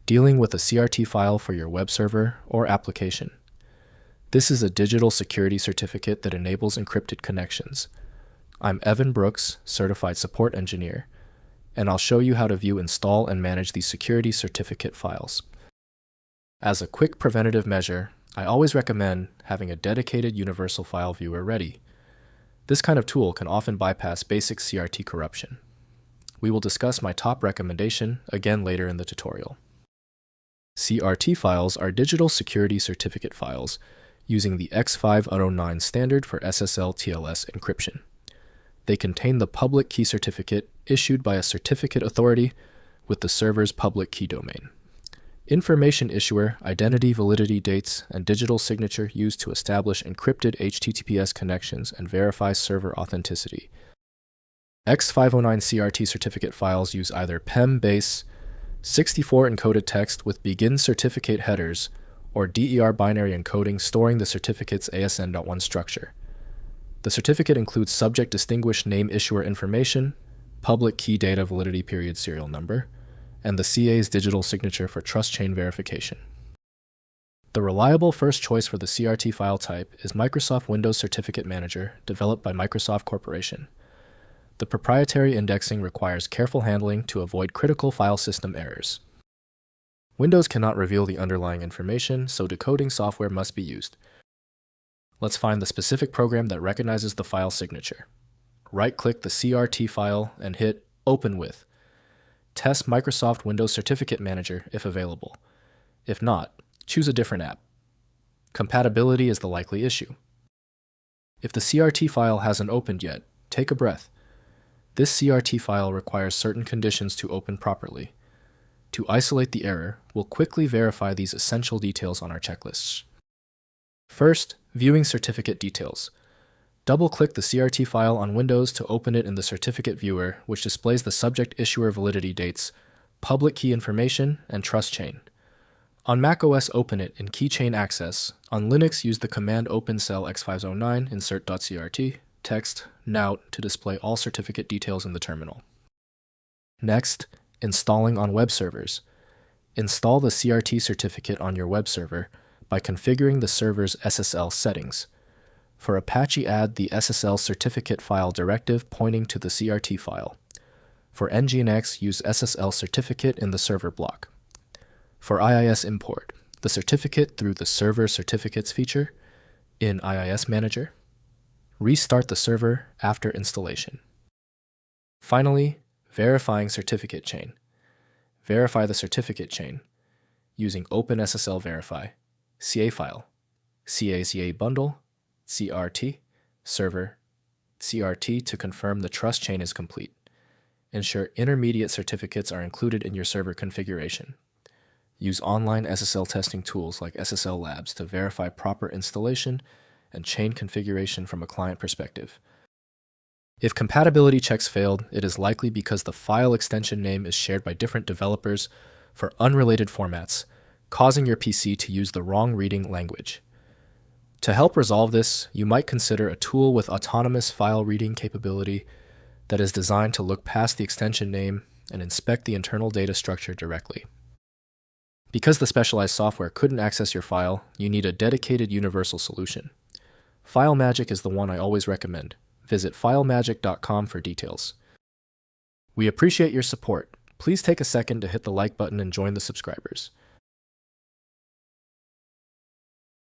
Dealing with a CRT file for your web server or application. This is a digital security certificate that enables encrypted connections. I'm Evan Brooks, Certified Support Engineer, and I'll show you how to view, install, and manage these security certificate files. As a quick preventative measure, I always recommend having a dedicated universal file viewer ready. This kind of tool can often bypass basic CRT corruption. We will discuss my top recommendation again later in the tutorial. CRT files are digital security certificate files using the X.509 standard for SSL/TLS encryption. They contain the public key certificate issued by a certificate authority with the server's public key domain. Information issuer, identity, validity dates, and digital signature used to establish encrypted HTTPS connections and verify server authenticity. X.509 CRT certificate files use either PEM-base, 64 encoded text with begin certificate headers, or DER binary encoding storing the certificate's ASN.1 structure. The certificate includes subject distinguished name issuer information, public key data validity period serial number, and the CA's digital signature for trust chain verification. The reliable first choice for the CRT file type is Microsoft Windows Certificate Manager, developed by Microsoft Corporation. The proprietary indexing requires careful handling to avoid critical file system errors. Windows cannot reveal the underlying information, so decoding software must be used. Let's find the specific program that recognizes the file signature. Right-click the CRT file and hit Open With. Test Microsoft Windows Certificate Manager if available. If not, choose a different app. Compatibility is the likely issue. If the CRT file hasn't opened yet, take a breath. This CRT file requires certain conditions to open properly. To isolate the error, we'll quickly verify these essential details on our checklists. First, viewing certificate details. Double-click the CRT file on Windows to open it in the certificate viewer, which displays the subject issuer validity dates, public key information, and trust chain. On macOS, open it in Keychain Access. On Linux, use the command open cell X.509 insert.crt text now to display all certificate details in the terminal. Next, installing on web servers. Install the CRT certificate on your web server by configuring the server's SSL settings. For Apache, add the SSL certificate file directive pointing to the CRT file. For Nginx, use SSL certificate in the server block. For IIS import, the certificate through the Server Certificates feature in IIS Manager. Restart the server after installation. Finally, verifying certificate chain. Verify the certificate chain using OpenSSL Verify, CA file, CA bundle, CRT, server, CRT to confirm the trust chain is complete. Ensure intermediate certificates are included in your server configuration. Use online SSL testing tools like SSL Labs to verify proper installation and chain configuration from a client perspective. If compatibility checks failed, it is likely because the file extension name is shared by different developers for unrelated formats, causing your PC to use the wrong reading language. To help resolve this, you might consider a tool with autonomous file reading capability that is designed to look past the extension name and inspect the internal data structure directly. Because the specialized software couldn't access your file, you need a dedicated universal solution. FileMagick is the one I always recommend. Visit filemagick.com for details. We appreciate your support. Please take a second to hit the like button and join the subscribers.